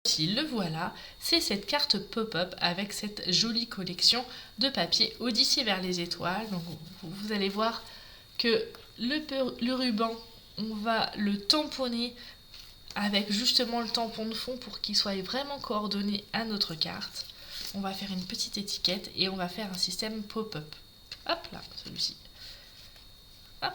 Si le voilà, c'est cette carte pop-up avec cette jolie collection de papier Odyssée vers les étoiles. Donc vous allez voir que le ruban, on va le tamponner avec justement le tampon de fond pour qu'il soit vraiment coordonné à notre carte. On va faire une petite étiquette et on va faire un système pop-up. Hop là, celui-ci. Hop.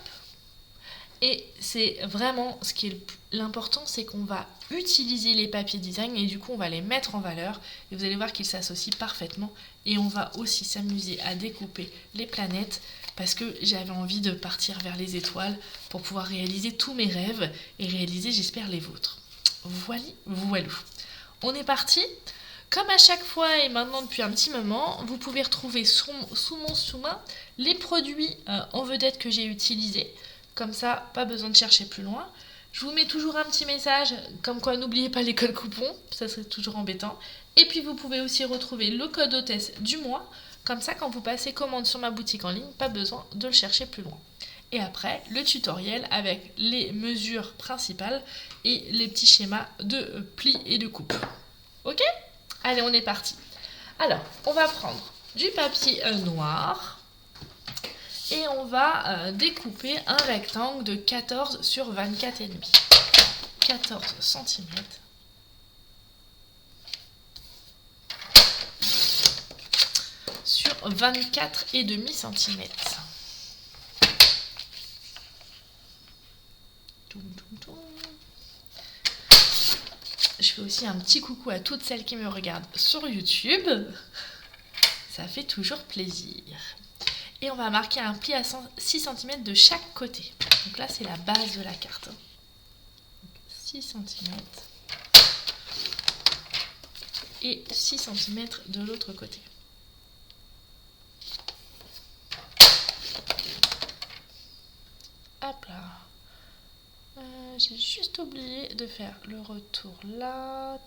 Et c'est vraiment ce qui est l'important, c'est qu'on va utiliser les papiers design et du coup on va les mettre en valeur et vous allez voir qu'ils s'associent parfaitement et on va aussi s'amuser à découper les planètes parce que j'avais envie de partir vers les étoiles pour pouvoir réaliser tous mes rêves et réaliser, j'espère, les vôtres. Voilà, voilou. On est parti. Comme à chaque fois et maintenant depuis un petit moment, vous pouvez retrouver sous mon sous-main les produits en vedette que j'ai utilisés. Comme ça, pas besoin de chercher plus loin. Je vous mets toujours un petit message, comme quoi n'oubliez pas les codes coupons, ça serait toujours embêtant. Et puis vous pouvez aussi retrouver le code hôtesse du mois, comme ça quand vous passez commande sur ma boutique en ligne, pas besoin de le chercher plus loin. Et après, le tutoriel avec les mesures principales et les petits schémas de plis et de coupe. Ok ? Allez, on est parti. Alors, on va prendre du papier noir. Et on va découper un rectangle de 14 sur 24,5. 14 cm. Sur 24,5 cm. Je fais aussi un petit coucou à toutes celles qui me regardent sur YouTube. Ça fait toujours plaisir. Et on va marquer un pli à 6 cm de chaque côté. Donc là, c'est la base de la carte. Donc 6 cm. Et 6 cm de l'autre côté. Hop là. J'ai juste oublié de faire le retour là.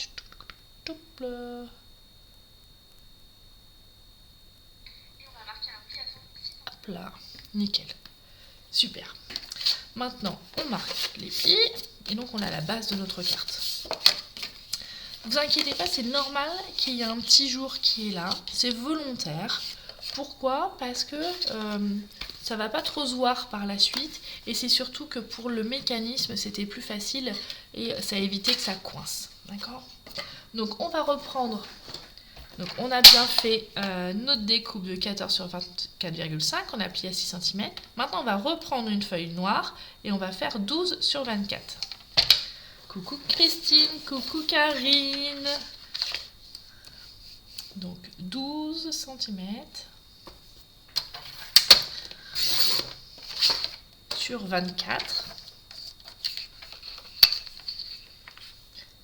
Là, nickel, super. Maintenant on marque les plis et donc on a la base de notre carte. Ne vous inquiétez pas, c'est normal qu'il y ait un petit jour qui est là, c'est volontaire. Pourquoi ? Parce que ça va pas trop se voir par la suite et c'est surtout que pour le mécanisme c'était plus facile et ça évitait que ça coince, d'accord ? Donc on va reprendre. Donc on a bien fait notre découpe de 14 sur 24,5, on a plié à 6 cm. Maintenant on va reprendre une feuille noire et on va faire 12 sur 24. Coucou Christine, coucou Karine. Donc 12 cm sur 24.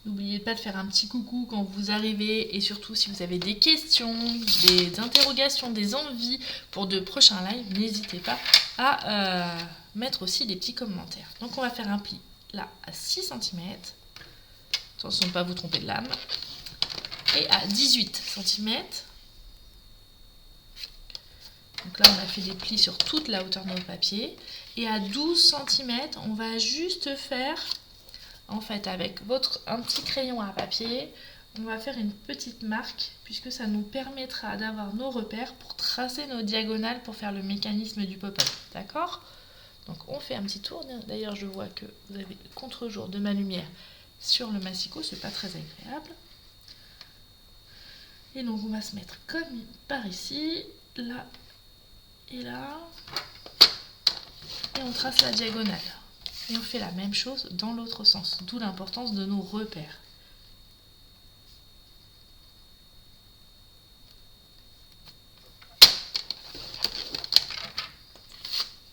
N'oubliez pas de faire un petit coucou quand vous arrivez et surtout si vous avez des questions, des interrogations, des envies pour de prochains lives, n'hésitez pas à mettre aussi des petits commentaires. Donc on va faire un pli là à 6 cm, attention de ne pas vous tromper de lame, et à 18 cm. Donc là on a fait des plis sur toute la hauteur de notre papier et à 12 cm on va juste faire... En fait, avec un petit crayon à papier, on va faire une petite marque puisque ça nous permettra d'avoir nos repères pour tracer nos diagonales pour faire le mécanisme du pop-up. D'accord ? Donc on fait un petit tour. D'ailleurs, je vois que vous avez le contre-jour de ma lumière sur le massicot, c'est pas très agréable. Et donc on va se mettre comme par ici, là et là. Et on trace la diagonale. Et on fait la même chose dans l'autre sens, d'où l'importance de nos repères.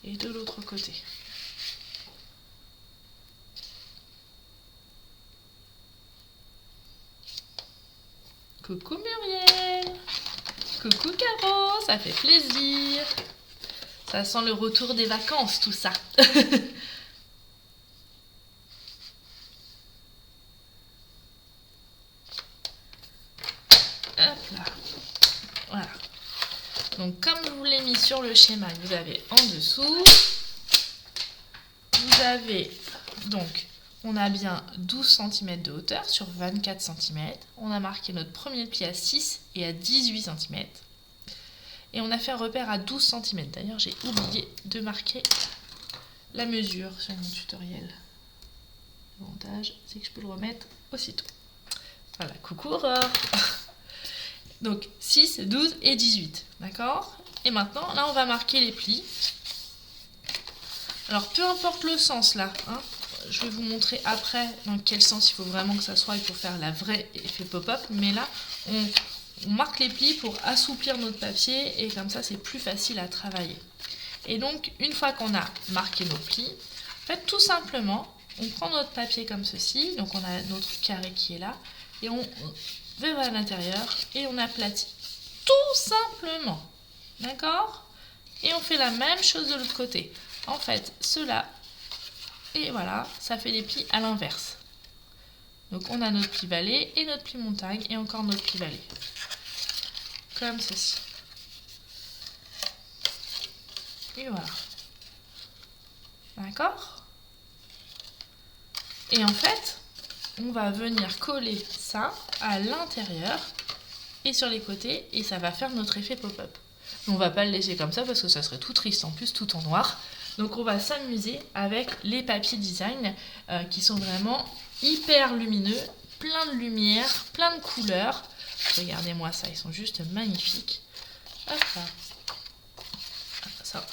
Et de l'autre côté. Coucou Muriel, coucou Caro, ça fait plaisir. Ça sent le retour des vacances tout ça. Hop là. Voilà. Donc comme je vous l'ai mis sur le schéma que vous avez en dessous, vous avez donc, on a bien 12 cm de hauteur sur 24 cm. On a marqué notre premier pli à 6 et à 18 cm. Et on a fait un repère à 12 cm. D'ailleurs, j'ai oublié de marquer la mesure sur mon tutoriel. L'avantage, c'est que je peux le remettre aussitôt. Voilà, coucou Aurore. Donc 6, 12 et 18, d'accord? Et maintenant, là, on va marquer les plis. Alors, peu importe le sens là, hein, je vais vous montrer après dans quel sens il faut vraiment que ça soit pour faire la vraie effet pop-up. Mais là, on marque les plis pour assouplir notre papier et comme ça, c'est plus facile à travailler. Et donc, une fois qu'on a marqué nos plis, en fait, tout simplement, on prend notre papier comme ceci. Donc, on a notre carré qui est là et on va à l'intérieur et on aplatit. Tout simplement, d'accord? Et on fait la même chose de l'autre côté. En fait, cela, et voilà, ça fait des plis à l'inverse. Donc on a notre pli vallée et notre pli montagne et encore notre pli vallée. Comme ceci. Et voilà. D'accord? Et en fait, on va venir coller ça à l'intérieur et sur les côtés et ça va faire notre effet pop-up. On va pas le laisser comme ça parce que ça serait tout triste en plus, tout en noir. Donc on va s'amuser avec les papiers design qui sont vraiment hyper lumineux, plein de lumière, plein de couleurs. Regardez-moi ça, ils sont juste magnifiques. Hop là. Ça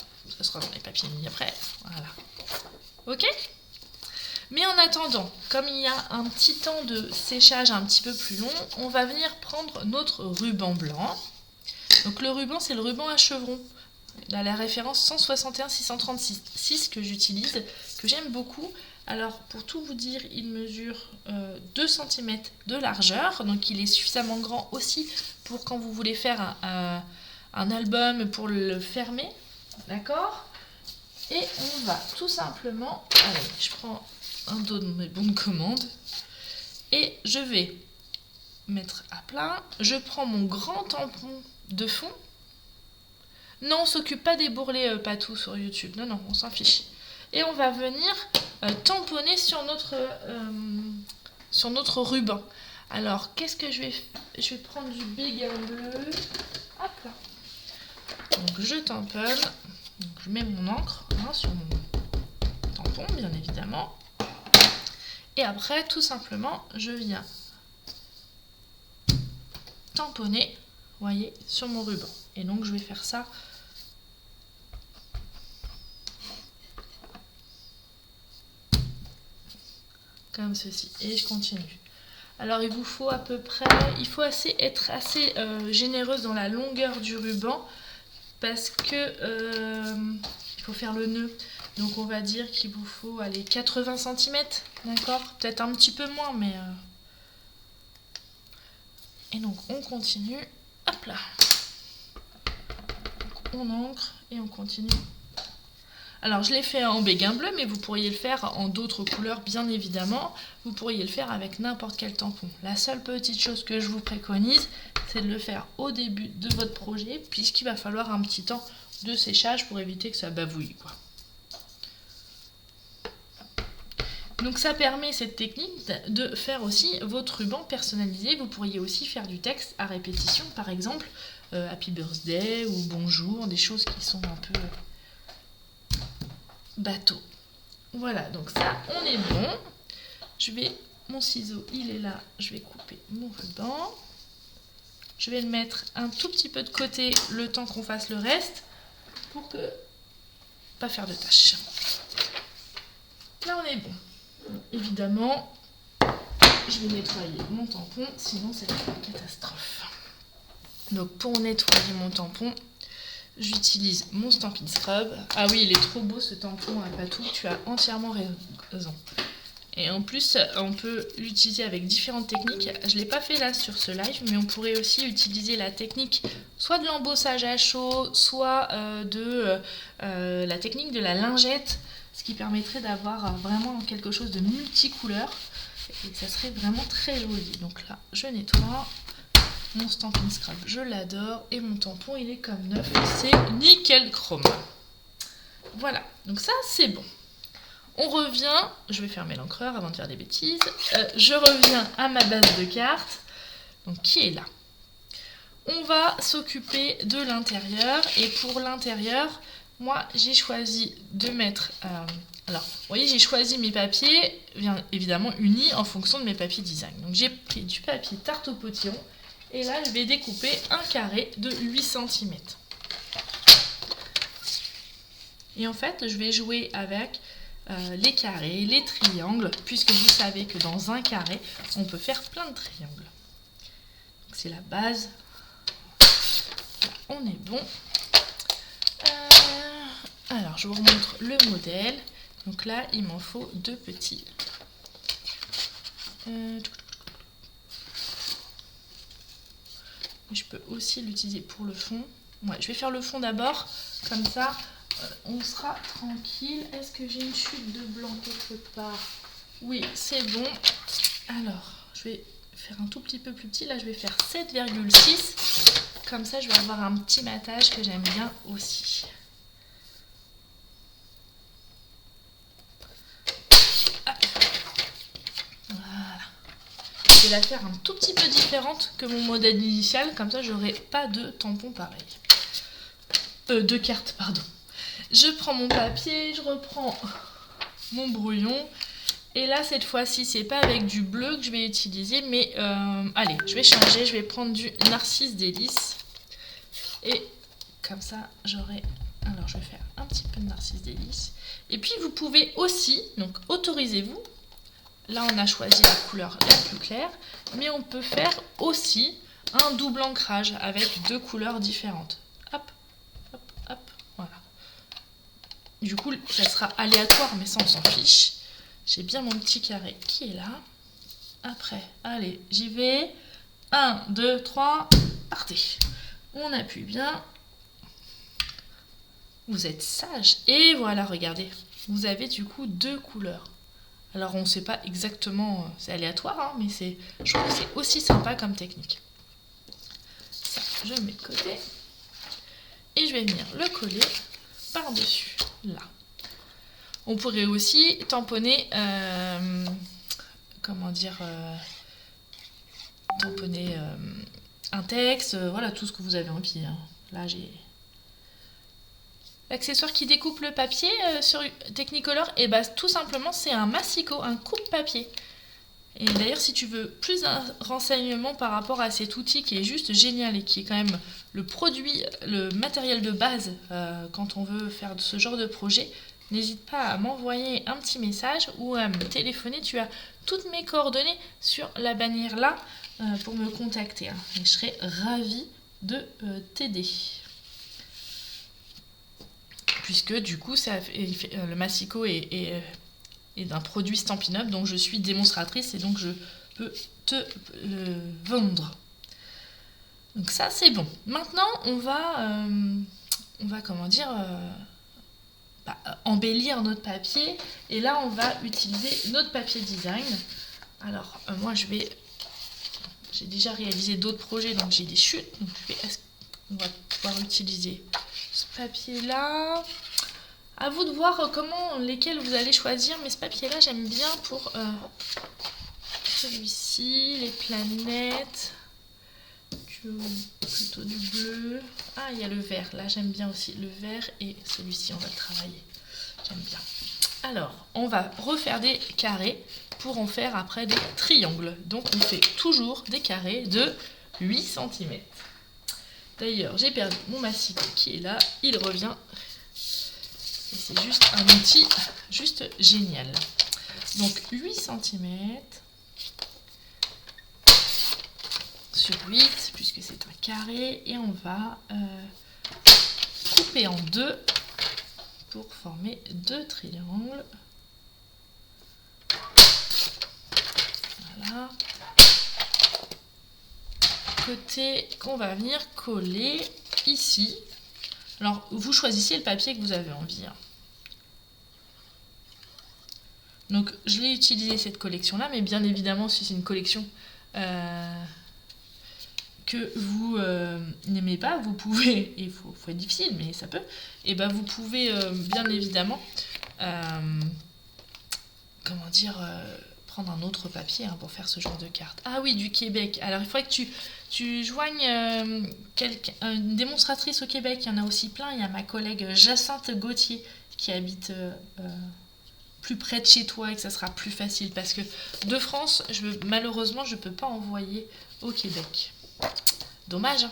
sera dans les papiers mis après. Voilà. Ok ? Mais en attendant, comme il y a un petit temps de séchage un petit peu plus long, on va venir prendre notre ruban blanc. Donc le ruban, c'est le ruban à chevron. Dans la référence 161 636 que j'utilise, que j'aime beaucoup. Alors pour tout vous dire, il mesure 2 cm de largeur, donc il est suffisamment grand aussi pour quand vous voulez faire un album pour le fermer, d'accord? Et on va tout simplement, allez, je prends un dos de mes bons de commande et je vais mettre à plat. Je prends mon grand tampon de fond. Non, on s'occupe pas des bourrelets patou sur YouTube. Non, on s'en fiche. Et on va venir tamponner sur notre ruban. Alors, qu'est-ce que je vais faire? Je vais prendre du béguin bleu. Hop là. Donc, je tamponne. Donc, je mets mon encre sur mon tampon, bien évidemment. Et après, tout simplement, je viens tamponner, vous voyez, sur mon ruban. Et donc, je vais faire ça comme ceci. Et je continue. Alors, il vous faut à peu près... Il faut être assez généreuse dans la longueur du ruban parce que il faut faire le nœud. Donc, on va dire qu'il vous faut aller 80 cm, d'accord? Peut-être un petit peu moins, mais... Et donc, on continue. Hop là. On ancre et on continue. Alors, je l'ai fait en béguin bleu, mais vous pourriez le faire en d'autres couleurs, bien évidemment. Vous pourriez le faire avec n'importe quel tampon. La seule petite chose que je vous préconise, c'est de le faire au début de votre projet, puisqu'il va falloir un petit temps de séchage pour éviter que ça bavouille, quoi. Donc ça permet, cette technique, de faire aussi votre ruban personnalisé. Vous pourriez aussi faire du texte à répétition, par exemple Happy Birthday ou Bonjour, des choses qui sont un peu bateau. Voilà, donc ça, on est bon. Mon ciseau, il est là, je vais couper mon ruban. Je vais le mettre un tout petit peu de côté le temps qu'on fasse le reste pour que pas faire de tâches. Là, on est bon. Évidemment, je vais nettoyer mon tampon, sinon c'est une catastrophe. Donc pour nettoyer mon tampon, j'utilise mon Stampin' Scrub. Ah oui, il est trop beau ce tampon à Patou, tu as entièrement raison. Et en plus, on peut l'utiliser avec différentes techniques. Je ne l'ai pas fait là sur ce live, mais on pourrait aussi utiliser la technique soit de l'embossage à chaud, soit de la technique de la lingette, ce qui permettrait d'avoir vraiment quelque chose de multicouleur. Et ça serait vraiment très joli. Donc là, je nettoie. Mon Stampin' Scrub, je l'adore. Et mon tampon, il est comme neuf. C'est nickel chrome. Voilà, donc ça, c'est bon. On revient, je vais fermer l'encreur avant de faire des bêtises. Je reviens à ma base de cartes, donc qui est là. On va s'occuper de l'intérieur et pour l'intérieur, moi j'ai choisi de mettre... alors, vous voyez, j'ai choisi mes papiers, bien évidemment unis en fonction de mes papiers design. Donc j'ai pris du papier tarte au potillon et là je vais découper un carré de 8 cm. Et en fait, je vais jouer avec les carrés, les triangles, puisque vous savez que dans un carré, on peut faire plein de triangles. C'est la base. On est bon. Alors, je vous remontre le modèle. Donc là, il m'en faut 2 petits. Je peux aussi l'utiliser pour le fond. Ouais, je vais faire le fond d'abord, comme ça, on sera tranquille. Est-ce que j'ai une chute de blanc quelque part? Oui, c'est bon. Alors, je vais faire un tout petit peu plus petit. Là, je vais faire 7,6. Comme ça, je vais avoir un petit matage que j'aime bien aussi. Hop. Voilà. Je vais la faire un tout petit peu différente que mon modèle initial. Comme ça, j'aurai pas de tampon pareil. De cartes, pardon. Je prends mon papier, je reprends mon brouillon. Et là, cette fois-ci, c'est pas avec du bleu que je vais utiliser, mais allez, je vais changer. Je vais prendre du Narcisse Délice. Et comme ça, j'aurai... Alors, je vais faire un petit peu de Narcisse Délice. Et puis, vous pouvez aussi, donc autorisez-vous. Là, on a choisi la couleur la plus claire, mais on peut faire aussi un double ancrage avec 2 couleurs différentes. Hop, hop, hop, voilà. Du coup, ça sera aléatoire, mais ça, on s'en fiche. J'ai bien mon petit carré qui est là. Après, allez, j'y vais. 1, 2, 3, partez. On appuie bien. Vous êtes sage. Et voilà, regardez. Vous avez du coup 2 couleurs. Alors, on ne sait pas exactement, c'est aléatoire, hein, mais je trouve que c'est aussi sympa comme technique. Ça, je mets de côté. Et je vais venir le coller par-dessus, là. On pourrait aussi tamponner, comment dire, tamponner un texte, voilà, tout ce que vous avez envie. Hein. Là, j'ai l'accessoire qui découpe le papier sur Technicolor, et bah tout simplement, c'est un massicot, un coupe-papier. Et d'ailleurs, si tu veux plus de renseignements par rapport à cet outil qui est juste génial et qui est quand même le produit, le matériel de base quand on veut faire ce genre de projet, n'hésite pas à m'envoyer un petit message ou à me téléphoner. Tu as toutes mes coordonnées sur la bannière là pour me contacter. Hein. Et je serai ravie de t'aider. Puisque du coup, le massicot est d'un produit Stampin' Up, dont je suis démonstratrice et donc je peux te le vendre. Donc ça, c'est bon. Maintenant, on va comment dire... embellir notre papier et là on va utiliser notre papier design. Alors moi j'ai déjà réalisé d'autres projets, donc j'ai des chutes, donc on va pouvoir utiliser ce papier là. À vous de voir lesquels vous allez choisir, mais ce papier là j'aime bien pour celui-ci, les planètes, plutôt du bleu. Ah, il y a le vert, là j'aime bien aussi le vert, et celui-ci on va le travailler, j'aime bien. Alors, on va refaire des carrés pour en faire après des triangles. Donc on fait toujours des carrés de 8 cm. D'ailleurs, j'ai perdu mon massicot qui est là, il revient. Et c'est juste un outil juste génial. Donc 8 cm sur 8, puisque c'est un carré, et on va couper en 2 pour former 2 triangles. Voilà. Côté qu'on va venir coller ici. Alors, vous choisissez le papier que vous avez envie. Hein. Donc, je l'ai utilisé cette collection-là, mais bien évidemment, si c'est une collection que vous n'aimez pas, vous pouvez, il faut être difficile, mais ça peut, et ben vous pouvez bien évidemment comment dire, prendre un autre papier pour faire ce genre de carte. Ah oui, du Québec. Alors il faudrait que tu joignes une démonstratrice au Québec. Il y en a aussi plein. Il y a ma collègue Jacinthe Gauthier qui habite plus près de chez toi et que ça sera plus facile. Parce que de France, malheureusement, je ne peux pas envoyer au Québec. Dommage.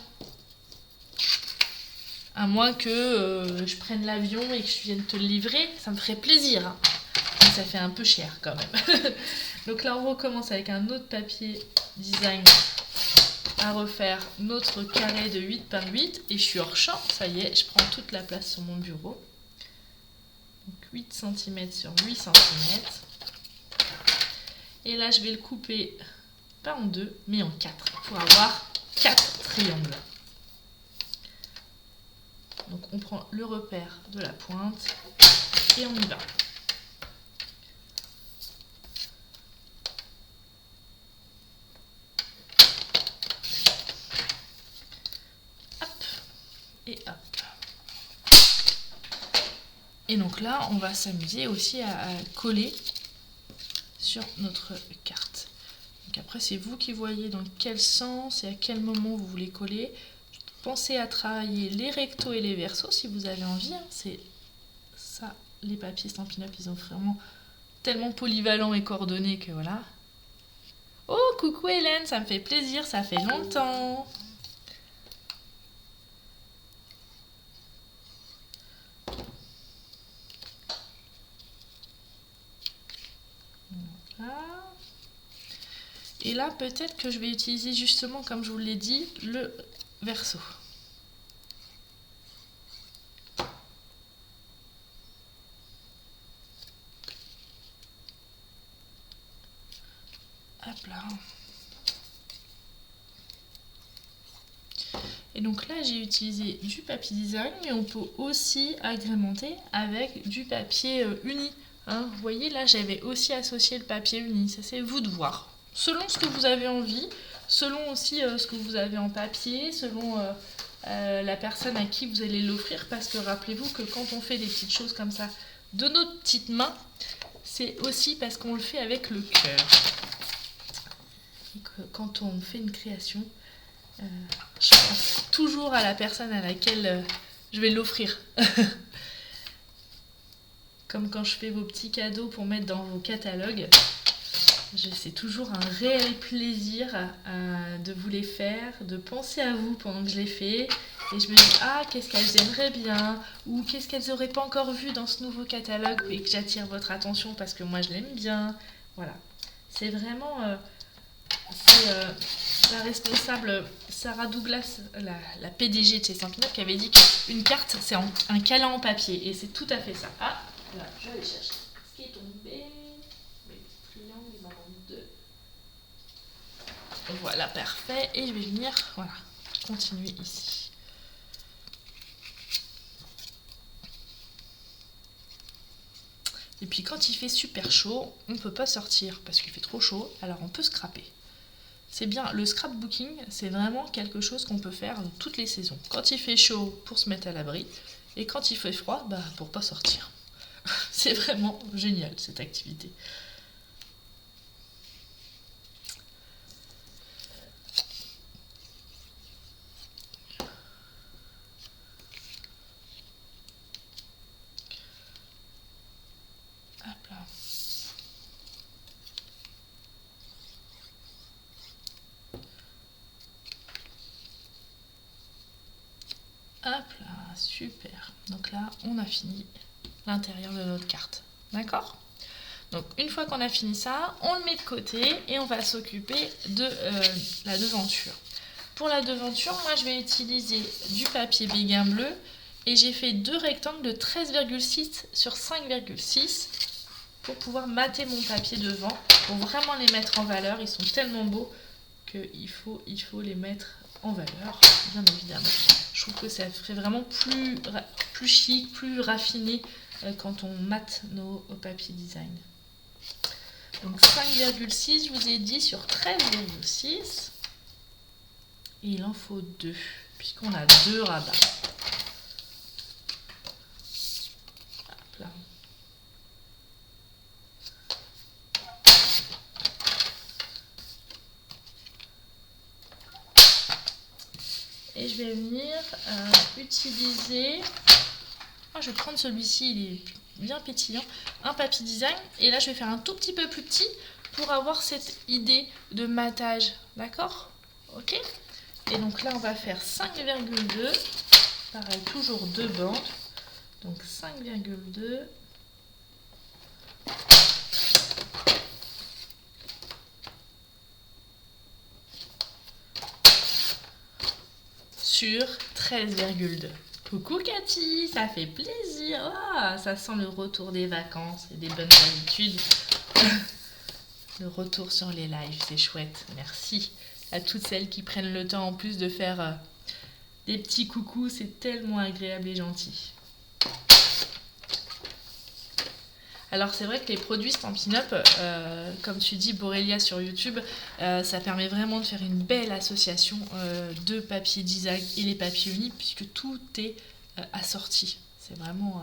À moins que je prenne l'avion et que je vienne te le livrer, ça me ferait plaisir. Mais ça fait un peu cher quand même. Donc là, on recommence avec un autre papier design à refaire notre carré de 8 par 8. Et je suis hors champ, ça y est, je prends toute la place sur mon bureau. Donc 8 cm sur 8 cm. Et là, je vais le couper, pas en 2, mais en 4, pour avoir 4 triangles. Donc on prend le repère de la pointe et on y va. Hop et hop. Et donc là, on va s'amuser aussi à coller sur notre carte. Donc après, c'est vous qui voyez dans quel sens et à quel moment vous voulez coller. Pensez à travailler les rectos et les versos si vous avez envie. C'est ça, les papiers Stampin' Up, ils ont vraiment tellement polyvalents et coordonnés que voilà. Oh, coucou Hélène, ça me fait plaisir, ça fait longtemps. Voilà. Et là, peut-être que je vais utiliser justement, comme je vous l'ai dit, le verso. Hop là. Et donc là, j'ai utilisé du papier design, mais on peut aussi agrémenter avec du papier uni. Vous voyez, là, j'avais aussi associé le papier uni. Ça, c'est vous de voir. Selon ce que vous avez envie, selon aussi ce que vous avez en papier, selon la personne à qui vous allez l'offrir. Parce que rappelez-vous que quand on fait des petites choses comme ça de nos petites mains, c'est aussi parce qu'on le fait avec le cœur. Et que quand on fait une création, je pense toujours à la personne à laquelle je vais l'offrir. Comme quand je fais vos petits cadeaux pour mettre dans vos catalogues. C'est toujours un réel plaisir de vous les faire, de penser à vous pendant que je les fais. Et je me dis, qu'est-ce qu'elles aimeraient bien, ou qu'est-ce qu'elles n'auraient pas encore vu dans ce nouveau catalogue, et que j'attire votre attention parce que moi je l'aime bien. Voilà. C'est vraiment... la responsable Sarah Douglas, la PDG de chez Stampin' Up, qui avait dit qu'une carte, c'est un câlin en papier. Et c'est tout à fait ça. Ah, là, je vais aller chercher ce qui est tombé. Mes petits triangles, il m'en manque 2. Voilà, parfait. Et je vais venir, voilà, continuer ici. Et puis quand il fait super chaud, on ne peut pas sortir parce qu'il fait trop chaud, alors on peut scraper. C'est bien, le scrapbooking, c'est vraiment quelque chose qu'on peut faire dans toutes les saisons. Quand il fait chaud, pour se mettre à l'abri, et quand il fait froid, pour pas sortir. C'est vraiment génial, cette activité. Hop là. Hop là, super. Donc là, on a fini l'intérieur de notre carte. D'accord ? Donc une fois qu'on a fini ça, on le met de côté et on va s'occuper de la devanture. Pour la devanture, moi je vais utiliser du papier béguin bleu et j'ai fait 2 rectangles de 13,6 sur 5,6 pour pouvoir mater mon papier devant, pour vraiment les mettre en valeur. Ils sont tellement beaux qu'il faut les mettre en valeur, bien évidemment. Je trouve que ça fait vraiment plus chic, plus raffiné quand on mate nos papiers design. Donc 5,6, je vous ai dit, sur 13,6. Et il en faut 2, puisqu'on a 2 rabats. Hop là. Et je vais venir utiliser... je vais prendre celui-ci, il est bien pétillant. Un papier design. Et là, je vais faire un tout petit peu plus petit pour avoir cette idée de matage. D'accord? Ok. Et donc là, on va faire 5,2. Pareil, toujours 2 bandes. Donc 5,2. Sur 13,2. Coucou Cathy, ça fait plaisir. Ça sent le retour des vacances et des bonnes habitudes. Le retour sur les lives, c'est chouette. Merci à toutes celles qui prennent le temps en plus de faire des petits coucous. C'est tellement agréable et gentil. Alors c'est vrai que les produits Stampin' Up, comme tu dis Borelia sur YouTube, ça permet vraiment de faire une belle association de papier design et les papiers unis puisque tout est assorti. C'est vraiment...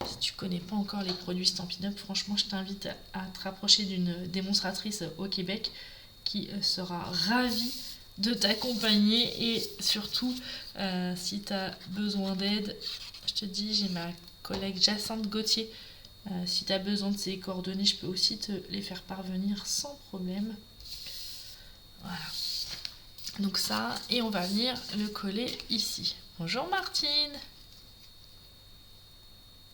si tu connais pas encore les produits Stampin' Up, franchement je t'invite à te rapprocher d'une démonstratrice au Québec qui sera ravie de t'accompagner et surtout si tu as besoin d'aide, je te dis j'ai ma collègue Jacinthe Gauthier. Si tu as besoin de ces coordonnées, je peux aussi te les faire parvenir sans problème. Voilà. Donc ça, et on va venir le coller ici. Bonjour Martine.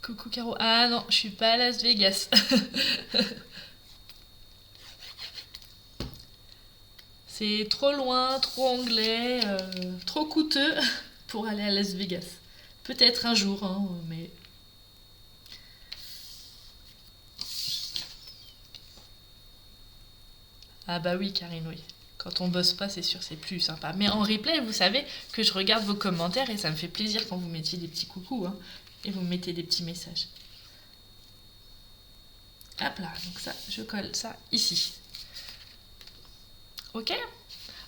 Coucou Caro. Ah non, je suis pas à Las Vegas. C'est trop loin, trop anglais, trop coûteux pour aller à Las Vegas. Peut-être un jour, hein, mais... Ah bah oui Karine, oui. Quand on bosse pas, c'est sûr, c'est plus sympa. Mais en replay, vous savez que je regarde vos commentaires et ça me fait plaisir quand vous mettiez des petits coucous, hein, et vous mettez des petits messages. Hop là, donc ça, je colle ça ici. Ok?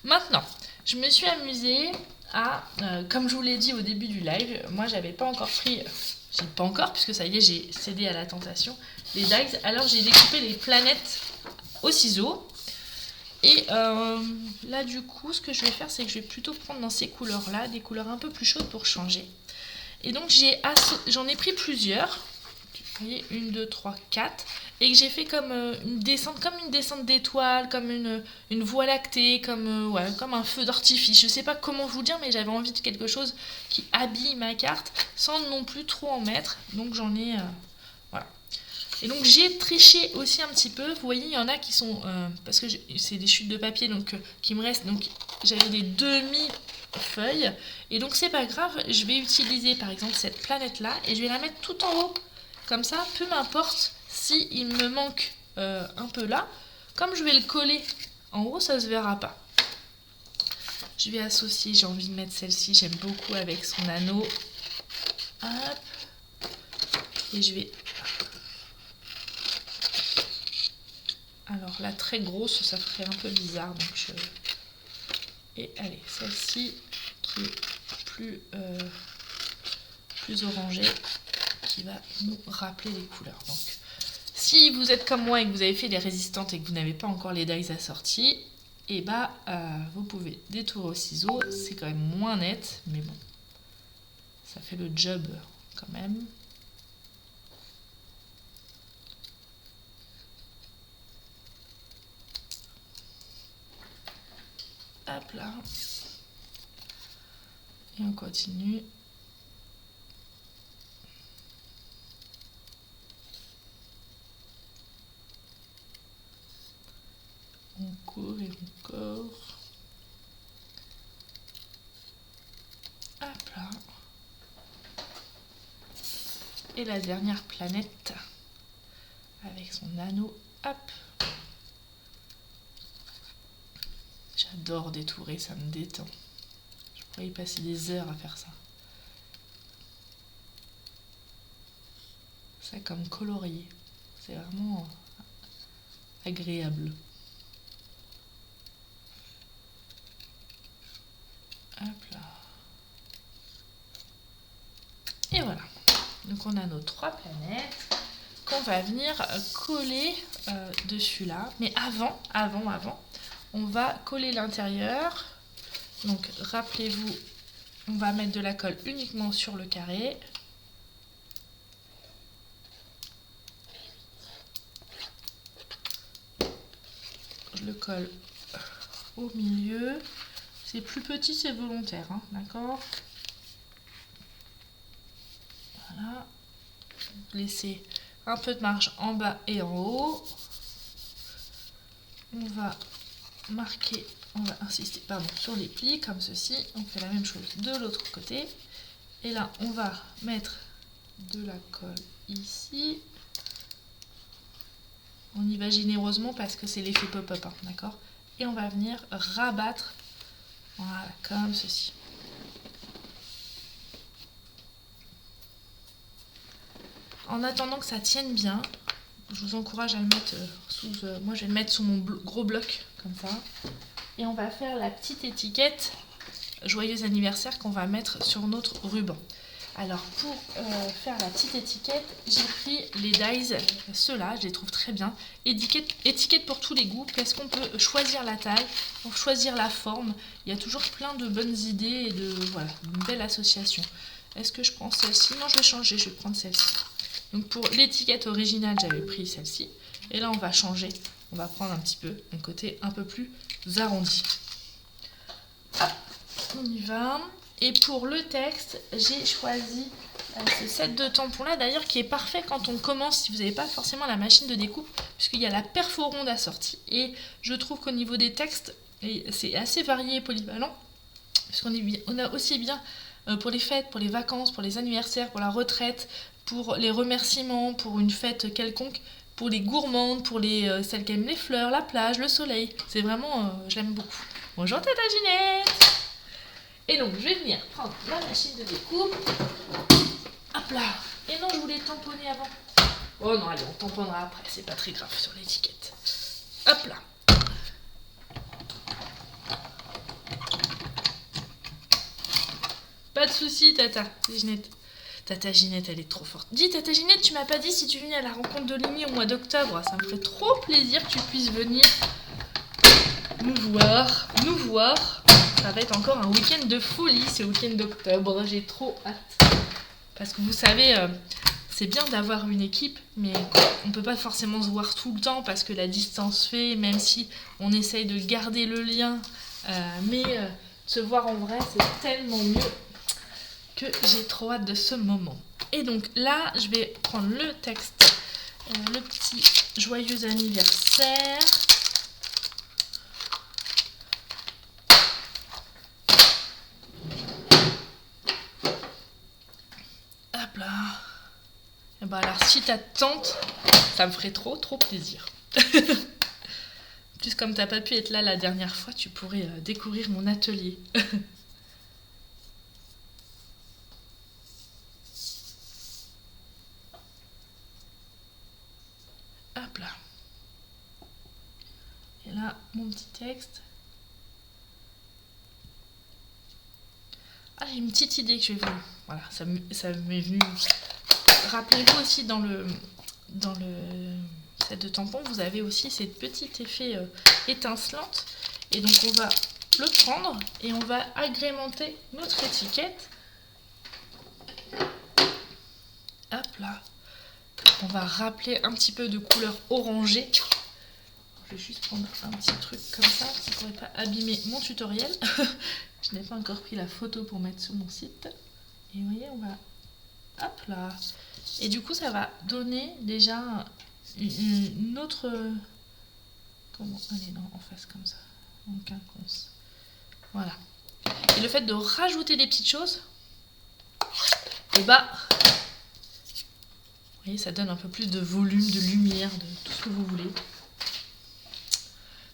Maintenant, je me suis amusée à, comme je vous l'ai dit au début du live, moi j'avais pas encore pris, j'ai pas encore, puisque ça y est, j'ai cédé à la tentation, les dies. Alors j'ai découpé les planètes au ciseau. Et là du coup ce que je vais faire c'est que je vais plutôt prendre dans ces couleurs là des couleurs un peu plus chaudes pour changer. Et donc j'en ai pris plusieurs, vous voyez 1, 2, 3, 4, et que j'ai fait comme une descente d'étoiles, comme une voie lactée, comme un feu d'artifice. Je sais pas comment vous dire, mais j'avais envie de quelque chose qui habille ma carte sans non plus trop en mettre, donc j'en ai... voilà. Et donc j'ai triché aussi un petit peu. Vous voyez, il y en a qui sont... parce que c'est des chutes de papier donc qui me restent. Donc j'avais des demi-feuilles. Et donc c'est pas grave. Je vais utiliser par exemple cette planète-là. Et je vais la mettre tout en haut. Comme ça, peu m'importe si il me manque un peu là. Comme je vais le coller en haut, ça se verra pas. Je vais associer. J'ai envie de mettre celle-ci. J'aime beaucoup avec son anneau. Hop. Et je vais... Alors la très grosse, ça ferait un peu bizarre. Donc et allez, celle-ci qui est plus orangée, qui va nous rappeler les couleurs. Donc, si vous êtes comme moi et que vous avez fait des résistantes et que vous n'avez pas encore les dies assortis, et bah vous pouvez détourer au ciseau. C'est quand même moins net, mais bon, ça fait le job quand même. Hop là. Et on continue. Encore et encore. Hop là. Et la dernière planète avec son anneau. Hop. J'adore détourer, ça me détend. Je pourrais y passer des heures à faire ça. Ça comme colorier. C'est vraiment agréable. Hop là. Et voilà. Donc on a nos 3 planètes qu'on va venir coller dessus là. Mais avant, on va coller l'intérieur Donc rappelez-vous, on va mettre de la colle uniquement sur le carré. Je le colle au milieu. C'est plus petit, c'est volontaire, hein, d'accord? Voilà. Laissez un peu de marge en bas et en haut. On va marquer, on va insister sur les plis comme ceci. On fait la même chose de l'autre côté. Et là, on va mettre de la colle ici. On y va généreusement parce que c'est l'effet pop-up, hein, d'accord? Et on va venir rabattre, voilà, comme ceci. En attendant que ça tienne bien, je vous encourage à le mettre moi je vais le mettre sous mon gros bloc, comme ça. Et on va faire la petite étiquette joyeux anniversaire qu'on va mettre sur notre ruban. Alors pour faire la petite étiquette, j'ai pris les dies, ceux-là, je les trouve très bien. Étiquette pour tous les goûts, parce qu'on peut choisir la taille, choisir la forme. Il y a toujours plein de bonnes idées et voilà, une belle association. Est-ce que je prends celle-ci? Non, je vais changer, je vais prendre celle-ci. Donc pour l'étiquette originale, j'avais pris celle-ci. Et là, on va changer. On va prendre un petit peu un côté un peu plus arrondi. Hop, on y va. Et pour le texte, j'ai choisi ce set de tampons-là, d'ailleurs, qui est parfait quand on commence, si vous n'avez pas forcément la machine de découpe, puisqu'il y a la perforonde assortie. Et je trouve qu'au niveau des textes, c'est assez varié et polyvalent, puisqu'on a aussi bien pour les fêtes, pour les vacances, pour les anniversaires, pour la retraite, pour les remerciements, pour une fête quelconque, pour les gourmandes, pour celles qui aiment les fleurs, la plage, le soleil. C'est vraiment, je l'aime beaucoup. Bonjour Tata Ginette! Et donc, je vais venir prendre la machine de découpe. Hop là! Et non, je voulais tamponner avant. Oh non, allez, on tamponnera après, c'est pas très grave sur l'étiquette. Hop là! Pas de soucis, Tata Ginette. Tata Ginette, elle est trop forte. Dis, Tata Ginette, tu m'as pas dit si tu venais à la rencontre de Limi au mois d'octobre. Ça me ferait trop plaisir que tu puisses venir nous voir. Ça va être encore un week-end de folie, ce week-end d'octobre. J'ai trop hâte. Parce que vous savez, c'est bien d'avoir une équipe, mais on peut pas forcément se voir tout le temps parce que la distance fait, même si on essaye de garder le lien. Mais se voir en vrai, c'est tellement mieux que j'ai trop hâte de ce moment. Et donc là, je vais prendre le texte, le petit joyeux anniversaire. Hop là. Et bah alors, si t'as tante, ça me ferait trop plaisir. En plus, comme t'as pas pu être là la dernière fois, tu pourrais découvrir mon atelier. Hop là. Et là, mon petit texte. Ah, j'ai une petite idée que je vais vous... Voilà, ça m'est venu. Rappelez-vous aussi dans le set de tampons, vous avez aussi cette petite effet étincelante. Et donc on va le prendre et on va agrémenter notre étiquette. Hop là. On va rappeler un petit peu de couleur orangée. Je vais juste prendre un petit truc comme ça, ça ne pourrait pas abîmer mon tutoriel. Je n'ai pas encore pris la photo pour mettre sur mon site. Et vous voyez, on va... Hop là. Et du coup, ça va donner déjà une autre... Comment? Allez, non, en face comme ça. En quinconce. Voilà. Et le fait de rajouter des petites choses, et bah... Vous voyez, ça donne un peu plus de volume, de lumière, de tout ce que vous voulez.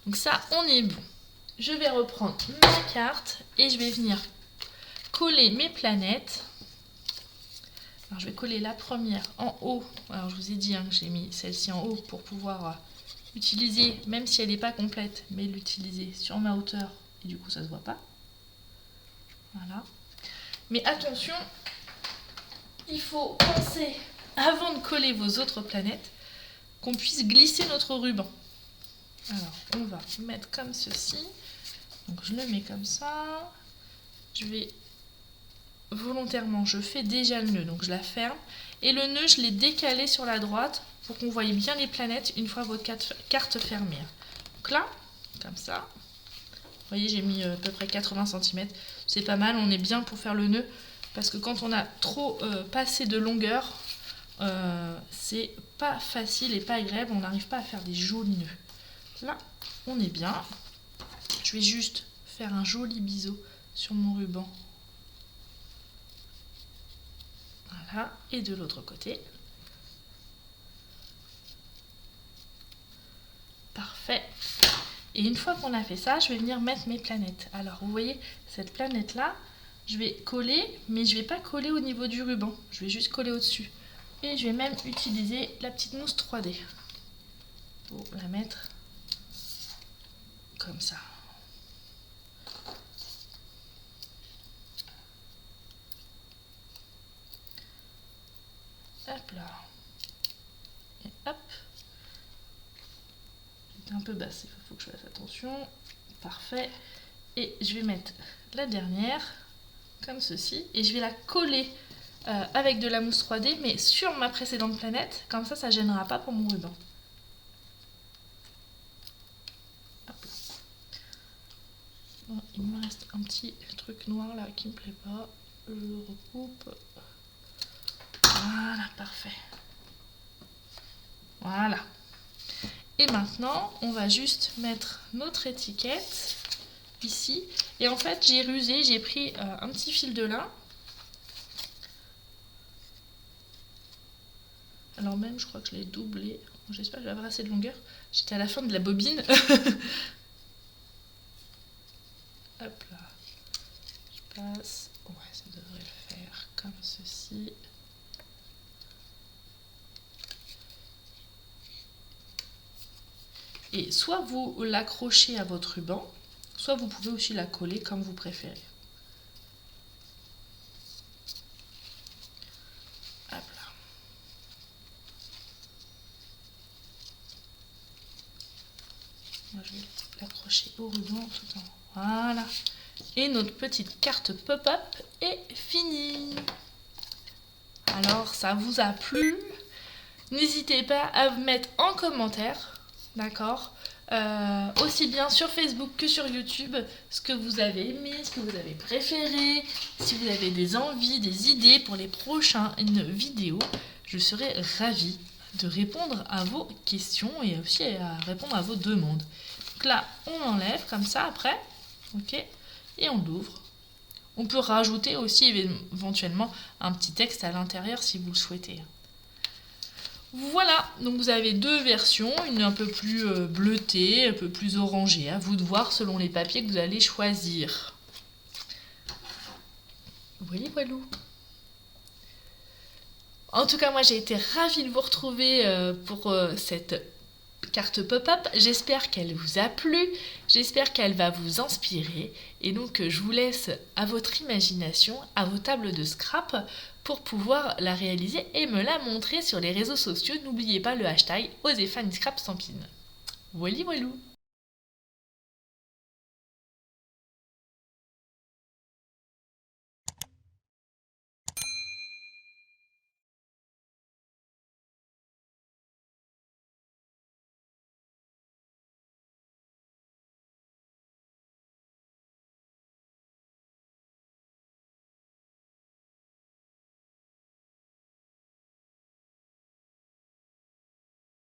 Donc ça, on est bon. Je vais reprendre ma carte et je vais venir coller mes planètes. Alors je vais coller la première en haut. Alors je vous ai dit que j'ai mis celle-ci en haut pour pouvoir utiliser, même si elle n'est pas complète, mais l'utiliser sur ma hauteur et du coup ça se voit pas. Voilà. Mais attention, il faut penser, avant de coller vos autres planètes, qu'on puisse glisser notre ruban. Alors on va mettre comme ceci. Donc je le mets comme ça. Je vais volontairement, je fais déjà le nœud, donc je la ferme. Et le nœud, je l'ai décalé sur la droite pour qu'on voie bien les planètes une fois votre carte fermée. Donc là, comme ça. Vous voyez, j'ai mis à peu près 80 cm. C'est pas mal, on est bien pour faire le nœud. Parce que quand on a trop passé de longueur, c'est pas facile et pas agréable. On n'arrive pas à faire des jolis nœuds. Là, on est bien. Je vais juste faire un joli biseau sur mon ruban. Voilà, et de l'autre côté. Parfait. Et une fois qu'on a fait ça, je vais venir mettre mes planètes. Alors, vous voyez, cette planète-là, je vais coller, mais je ne vais pas coller au niveau du ruban. Je vais juste coller au-dessus. Et je vais même utiliser la petite mousse 3D pour la mettre comme ça. Hop là. Et hop. J'étais un peu basse, il faut que je fasse attention. Parfait. Et je vais mettre la dernière, comme ceci. Et je vais la coller avec de la mousse 3D, mais sur ma précédente planète. Comme ça, ça ne gênera pas pour mon ruban. Hop là. Bon, il me reste un petit truc noir là qui me plaît pas. Je le recoupe. Voilà, parfait. Voilà. Et maintenant, on va juste mettre notre étiquette ici. Et en fait, j'ai rusé, j'ai pris un petit fil de lin. Alors même, je crois que je l'ai doublé. J'espère que je vais avoir assez de longueur. J'étais à la fin de la bobine. Hop là. Je passe. Ouais, ça devrait le faire comme ceci. Et soit vous l'accrochez à votre ruban, soit vous pouvez aussi la coller comme vous préférez. Hop là. Moi, je vais l'accrocher au ruban tout en haut. Voilà. Et notre petite carte pop-up est finie. Alors, ça vous a plu? N'hésitez pas à vous mettre en commentaire. D'accord, aussi bien sur Facebook que sur YouTube, ce que vous avez aimé, ce que vous avez préféré, si vous avez des envies, des idées pour les prochaines vidéos, je serai ravie de répondre à vos questions et aussi à répondre à vos demandes. Donc là, on enlève comme ça après, ok, et on l'ouvre. On peut rajouter aussi éventuellement un petit texte à l'intérieur si vous le souhaitez. Voilà, donc vous avez deux versions, une un peu plus bleutée, un peu plus orangée. À vous de voir selon les papiers que vous allez choisir. Voilà, voilà. En tout cas, moi j'ai été ravie de vous retrouver pour cette carte pop-up. J'espère qu'elle vous a plu, j'espère qu'elle va vous inspirer. Et donc je vous laisse à votre imagination, à vos tables de scrap, pour pouvoir la réaliser et me la montrer sur les réseaux sociaux. N'oubliez pas le hashtag OsezFannyScrapStampin. Voilà, voilà.